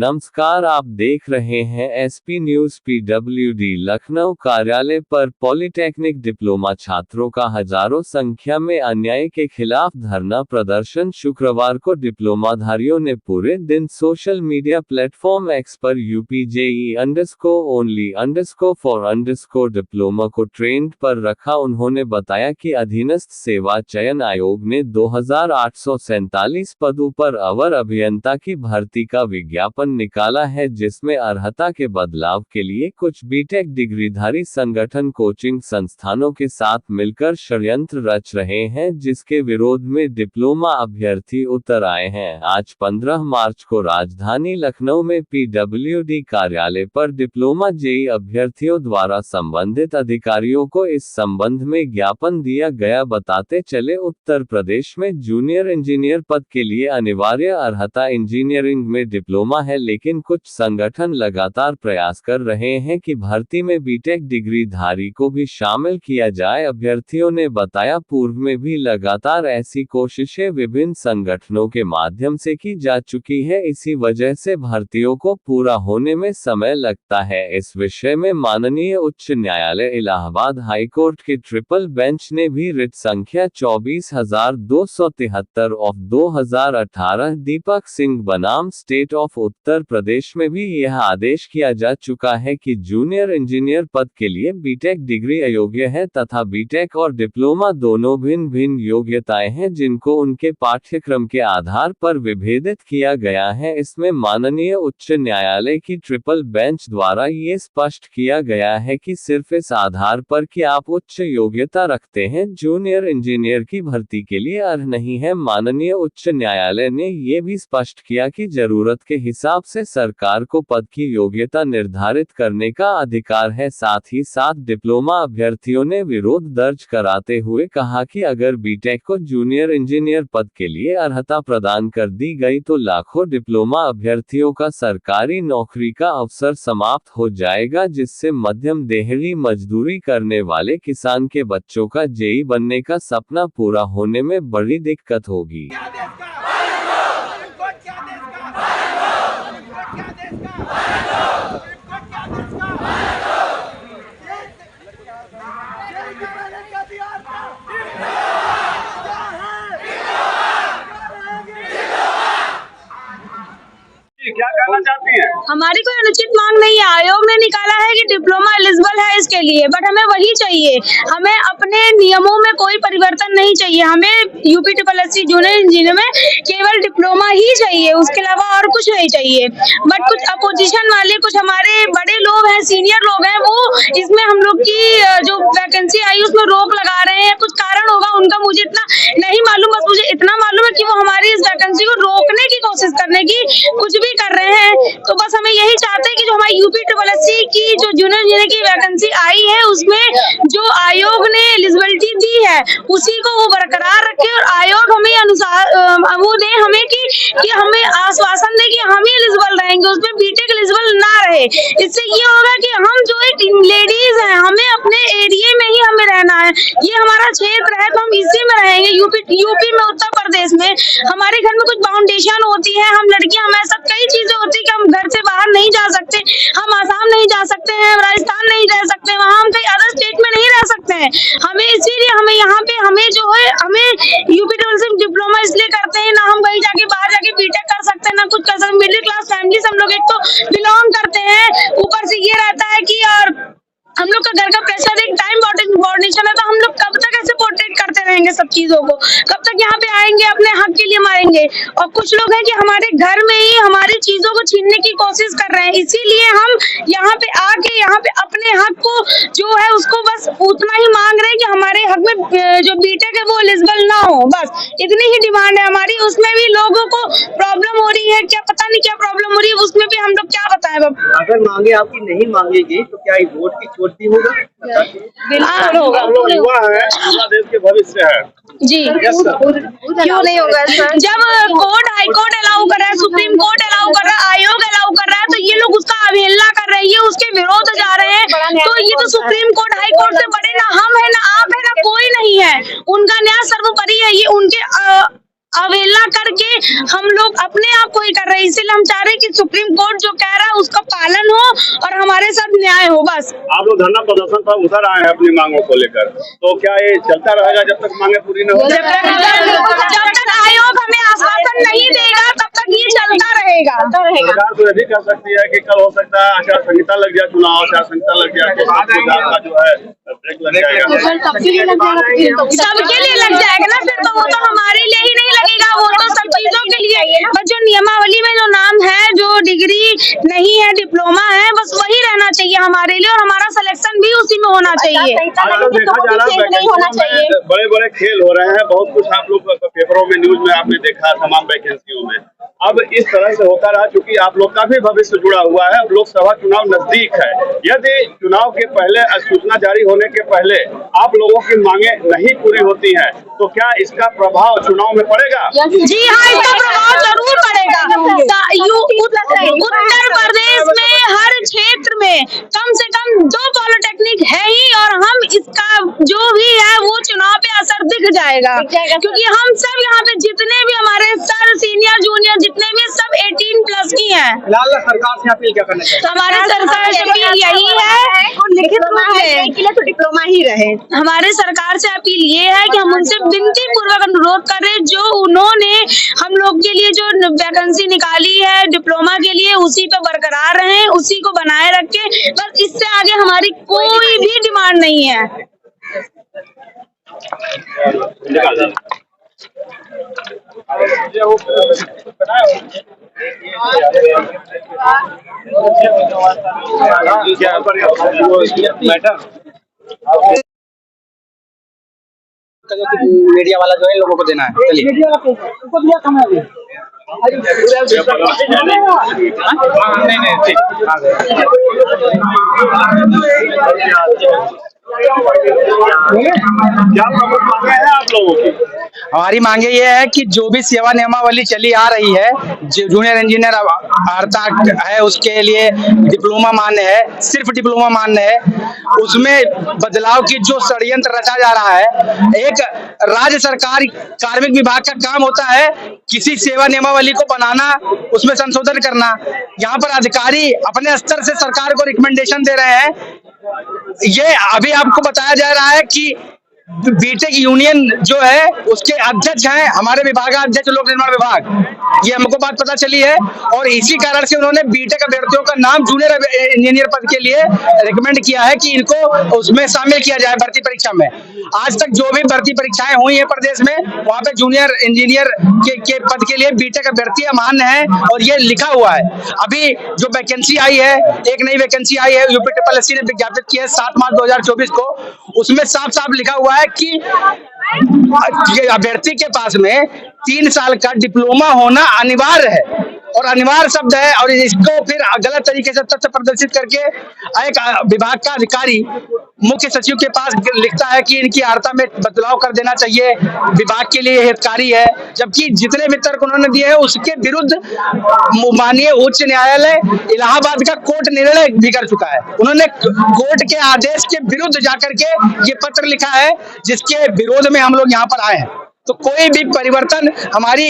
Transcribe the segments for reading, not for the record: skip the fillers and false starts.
नमस्कार, आप देख रहे हैं एसपी न्यूज पीडब्ल्यूडी लखनऊ कार्यालय पर पॉलिटेक्निक डिप्लोमा छात्रों का हजारों संख्या में अन्याय के खिलाफ धरना प्रदर्शन। शुक्रवार को डिप्लोमाधारियों ने पूरे दिन सोशल मीडिया प्लेटफॉर्म एक्स पर UPJE_ONLY_FOR_ डिप्लोमा को ट्रेंड पर रखा। उन्होंने बताया कि अधीनस्थ सेवा चयन आयोग ने 2847 पदों पर अवर अभियंता की भर्ती का विज्ञापन निकाला है, जिसमें अर्हता के बदलाव के लिए कुछ बीटेक डिग्रीधारी संगठन कोचिंग संस्थानों के साथ मिलकर षड्यंत्र रच रहे हैं, जिसके विरोध में डिप्लोमा अभ्यर्थी उतर आए हैं। आज 15 मार्च को राजधानी लखनऊ में पीडब्ल्यूडी कार्यालय पर डिप्लोमा जेई अभ्यर्थियों द्वारा संबंधित अधिकारियों को इस संबंध में ज्ञापन दिया गया। बताते चले, उत्तर प्रदेश में जूनियर इंजीनियर पद के लिए अनिवार्य अर्हता इंजीनियरिंग में डिप्लोमा है, लेकिन कुछ संगठन लगातार प्रयास कर रहे हैं कि भर्ती में बीटेक डिग्री धारी को भी शामिल किया जाए। अभ्यर्थियों ने बताया, पूर्व में भी लगातार ऐसी कोशिशें विभिन्न संगठनों के माध्यम से की जा चुकी है, इसी वजह से भर्तियों को पूरा होने में समय लगता है। इस विषय में माननीय उच्च न्यायालय इलाहाबाद हाईकोर्ट के ट्रिपल बेंच ने भी रिट संख्या 24,273/2018 दीपक सिंह बनाम स्टेट ऑफ उत्तर प्रदेश में भी यह आदेश किया जा चुका है कि जूनियर इंजीनियर पद के लिए बीटेक डिग्री अयोग्य है तथा बीटेक और डिप्लोमा दोनों भिन्न भिन्न योग्यताएं हैं, जिनको उनके पाठ्यक्रम के आधार पर विभेदित किया गया है। इसमें माननीय उच्च न्यायालय की ट्रिपल बेंच द्वारा ये स्पष्ट किया गया है कि सिर्फ इस आधार पर कि आप उच्च योग्यता रखते हैं, जूनियर इंजीनियर की भर्ती के लिए अर्ह नहीं है। माननीय उच्च न्यायालय ने ये भी स्पष्ट किया कि जरूरत के हिसाब से सरकार को पद की योग्यता निर्धारित करने का अधिकार है। साथ ही साथ डिप्लोमा अभ्यर्थियों ने विरोध दर्ज कराते हुए कहा कि अगर बीटेक को जूनियर इंजीनियर पद के लिए अर्हता प्रदान कर दी गई तो लाखों डिप्लोमा अभ्यर्थियों का सरकारी नौकरी का अवसर समाप्त हो जाएगा, जिससे मध्यम दिहाड़ी मजदूरी करने वाले किसान के बच्चों का जेई बनने का सपना पूरा होने में बड़ी दिक्कत होगी। क्या कहना चाहती हैं? हमारी कोई अनुचित मांग नहीं है। आयोग ने निकाला है कि डिप्लोमा एलिजिबल है इसके लिए, बट हमें वही चाहिए। हमें अपने नियमों में कोई परिवर्तन नहीं चाहिए। हमें UPSSC जूनियर इंजीनियर में केवल डिप्लोमा ही चाहिए, उसके अलावा और कुछ नहीं चाहिए। बट कुछ अपोजिशन वाले, कुछ हमारे बड़े लोग हैं, सीनियर लोग हैं, वो इसमें हम लोग की जो वैकेंसी आई उसमें रोक लगा रहे हैं। कुछ कारण होगा उनका, मुझे इतना नहीं मालूम, बस मुझे इतना मालूम है कि वो हमारी इस वैकेंसी को रोकने की कोशिश करने की कुछ भी कर रहे हैं। तो बस हमें यही चाहते हैं कि जो हमारी UPSSC की जो जूनियर इंजीनियर की वैकेंसी आई है, उसमें जो आयोग ने एलिजिबिलिटी दी है उसी को वो बरकरार रखे, और आयोग हमें अनुसार वो दे हमें कि हमें आश्वासन दे कि हम ही एलिजिबल रहेंगे, उसमें बीटेक एलिजिबल ना रहे। इससे ये होगा कि हम जो एक लेडीज हैं, हमें अपने एरिया में ही हमें रहना है, ये हमारा क्षेत्र है, तो हम इसी में रहेंगे। यूपी में, उत्तर प्रदेश में हमारे घर में कुछ बाउंडेशन होती है, हम लड़कियां, हमारे साथ कई चीजें होती है कि हम घर से बाहर नहीं जा सकते, हम आसाम नहीं जा सकते हैं, राजस्थान नहीं रह सकते, वहाँ हम कई अदर स्टेट में नहीं रह सकते हैं। हमें इसीलिए हमें यहाँ पे हमें जो है हमें UPSSC डिप्लोमा इसलिए करते हैं, ना हम कहीं जाके बाहर जाके बीटेक कर सकते हैं, ना कुछ कर सकते। मिडिल क्लास फैमिली से हम लोग एक तो बिलोंग करते हैं, ऊपर से ये रहता है कि यार हम लोग का घर का प्रेशर, एक टाइम बाउंडेशन है, तो हम लोग कब तक ऐसे पोर्ट्रेट करते रहेंगे सब चीजों को? कब तक यहाँ पे आएंगे, अपने हक के लिए मारेंगे? और कुछ लोग हैं कि हमारे घर में ही हमारी चीजों को छीनने की कोशिश कर रहे हैं। इसीलिए हम यहाँ पे आके यहाँ पे अपने हक को जो है उसको बस उतना ही मांग रहे हैं कि हमारे हक में जो बीटेक है वो एलिजिबल ना हो, बस इतनी ही डिमांड है हमारी। उसमें भी लोगों को प्रॉब्लम हो रही है, क्या पता नहीं क्या प्रॉब्लम हो रही है, उसमें भी हम लोग क्या बताएं। अगर मांगे आपकी नहीं मांगेगी तो क्या वोट की भी होगा? बिल्कुल होगा। हम लोग युवा है, हमारा देश के भविष्य है जी, क्यों नहीं होगा सर? जब कोर्ट, हाई कोर्ट अलाउ कर रहा है, सुप्रीम कोर्ट अलाउ कर रहा है, आयोग अलाउ कर रहा है, तो ये लोग उसका अवहेलना कर रहे हैं, ये उसके विरोध जा रहे हैं। तो ये तो सुप्रीम कोर्ट, हाई कोर्ट से बड़े ना हम है, ना आप है, ना कोई नहीं है। उनका न्याय सर्वोपरि है, ये उनके अवहेलना करके हम लोग अपने आप को ही कर रहे हैं। इसीलिए हम चाह रहे हैं कि सुप्रीम कोर्ट जो कह रहा है उसका पालन हो और हमारे साथ न्याय हो। बस आप लोग धरना प्रदर्शन पर उतर आए हैं अपनी मांगों को लेकर, तो क्या ये चलता रहेगा जब तक मांगे पूरी न हो? जब तक आयोग हमें आश्वासन नहीं देगा तब तक ये चलता रहेगा। सरकार तो ये भी कर सकती है कि कल हो सकता है आचार संहिता लग जाए, चुनाव आचार संहिता लग जाए तो का जो है ब्रेक लग जाएगा। सबके लिए लग जाएगा ना, फिर तो वो तो हमारे लिए ही नहीं लगेगा, वो तो सब चीजों के लिए। बस जो नियमावली में जो नाम है, जो डिग्री नहीं है, डिप्लोमा है, बस वही रहना चाहिए हमारे लिए और हमारा सिलेक्शन भी उसी में होना चाहिए। आजकल देखा जा रहा है बड़े बड़े खेल हो रहे हैं, बहुत कुछ आप लोग पेपरों में न्यूज में आपने देखा तमाम वैकेंसियों में। अब इस तरह से होता रहा क्योंकि आप लोग का भी भविष्य जुड़ा हुआ है। अब लोकसभा चुनाव नजदीक है, यदि चुनाव के पहले सूचना जारी होने के पहले आप लोगों की मांगे नहीं पूरी होती हैं तो क्या इसका प्रभाव चुनाव में पड़ेगा? जी हाँ, इसका प्रभाव जरूर पड़ेगा। उत्तर प्रदेश में हर क्षेत्र में कम से कम 2 पॉलिटेक्निक है ही और हम इसका जो भी है वो चुनाव पे असर दिख जाएगा क्योंकि हम सब यहाँ पे जितने भी हमारे सर सीनियर जूनियर जितने भी सब 18+ की हैं। सरकार से अपील क्या करना चाहिए? हमारे सरकार से अपील यही है, लिखित रूप में तो डिप्लोमा ही रहे। हमारे सरकार से अपील ये है कि हम उनसे विनती पूर्वक अनुरोध कर रहे, जो उन्होंने हम लोग के लिए जो वैकेंसी निकाली है डिप्लोमा के लिए उसी पे बरकरार रहे, उसी को बनाए रखे। बस इससे आगे हमारी कोई भी डिमांड नहीं है। मीडिया वाला जो है लोगों को देना है। चलिए क्या प्रमुख मांगे हैं आप लोगों की? हमारी मांगे ये है कि जो भी सेवा नियमावली चली आ रही है, जूनियर इंजीनियर अर्हता है उसके लिए डिप्लोमा मान्य है, सिर्फ डिप्लोमा मान्य है। उसमें बदलाव की जो षड्यंत्र रचा जा रहा है, एक राज्य सरकार कार्मिक विभाग का काम होता है किसी सेवा नियमावली को बनाना, उसमें संशोधन करना। यहाँ पर अधिकारी अपने स्तर से सरकार को रिकमेंडेशन दे रहे हैं। ये अभी आपको बताया जा रहा है कि बीटेक यूनियन जो है उसके अध्यक्ष हैं हमारे विभागाध्यक्ष लोक निर्माण विभाग, ये हमको बात पता चली है और इसी कारण से उन्होंने बीटेक अभ्यर्थियों का नाम जूनियर इंजीनियर पद के लिए रिकमेंड किया है कि इनको उसमें शामिल किया जाए भर्ती परीक्षा में। आज तक जो भी भर्ती परीक्षाएं हुई है प्रदेश में, वहाँ पे जूनियर इंजीनियर के पद के लिए बीटेक अभ्यर्थी मान्य है और ये लिखा हुआ है। अभी जो वैकेंसी आई है, एक नई वैकेंसी आई है, यूपीएससी ने विज्ञापित किया है 7 मार्च 2024 को, उसमें साफ साफ लिखा हुआ है कि अभ्यर्थी के पास में 3 साल का डिप्लोमा होना अनिवार्य है और अनिवार्य शब्द है और इसको फिर गलत तरीके से तथ्य प्रदर्शित करके एक विभाग का अधिकारी मुख्य सचिव के पास लिखता है कि इनकी अर्हता में बदलाव कर देना चाहिए, विभाग के लिए हितकारी है। जबकि जितने भी तर्क उन्होंने दिए हैं उसके विरुद्ध माननीय उच्च न्यायालय इलाहाबाद का कोर्ट निर्णय भी कर चुका है। उन्होंने कोर्ट के आदेश के विरुद्ध जाकर के ये पत्र लिखा है जिसके विरोध में हम लोग यहाँ पर आए हैं। तो कोई भी परिवर्तन हमारी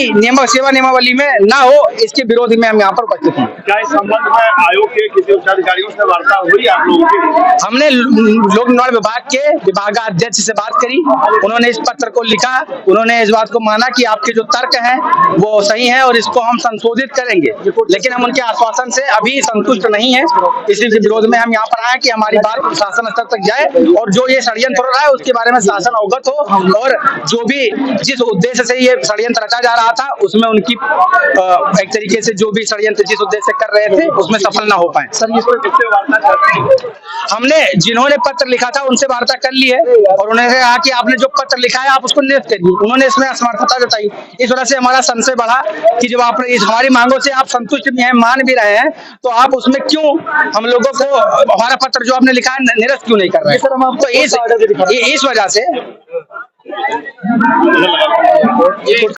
सेवा नियमावली में ना हो, इसके विरोध में हम यहाँ पर उपस्थित हैं। क्या इस संबंध में आयोग के किसी उच्च अधिकारियों से वार्ता हुई आप लोगों की? हमने लोक निर्माण विभाग के विभागाध्यक्ष से बात करी, उन्होंने इस पत्र को लिखा, उन्होंने इस बात को माना कि आपके जो तर्क हैं वो सही हैं और इसको हम संशोधित करेंगे, लेकिन हम उनके आश्वासन से अभी संतुष्ट नहीं है। इसी के विरोध में हम यहाँ पर आए कि हमारी बात शासन स्तर तक जाए और जो ये षड्यंत्र हो रहा है उसके बारे में शासन अवगत हो और जो भी जिस उद्देश्य से ये षड्यंत्र रचा जा रहा था उसमें उनकी एक तरीके से जो भी षड्यंत्र जिस उद्देश्य से कर रहे थे उसमें सफल ना हो पाए। सर इस पर किससे वार्ता करते हैं? हमने जिन्होंने पत्र लिखा था उनसे वार्ता कर ली है और उन्होंने कहा कि आपने जो पत्र लिखा है आप उसको निरस्त करिए। उन्होंने इसमें असमर्थता जताई, इस वजह से हमारा संशय बढ़ा कि जब आप इस हमारी मांगों से आप संतुष्ट भी हैं, मान भी रहे हैं, तो आप उसमें क्यों हम लोगों को हमारा पत्र जो आपने लिखा है निरस्त क्यों नहीं कर रहे हैं? तो इस वजह से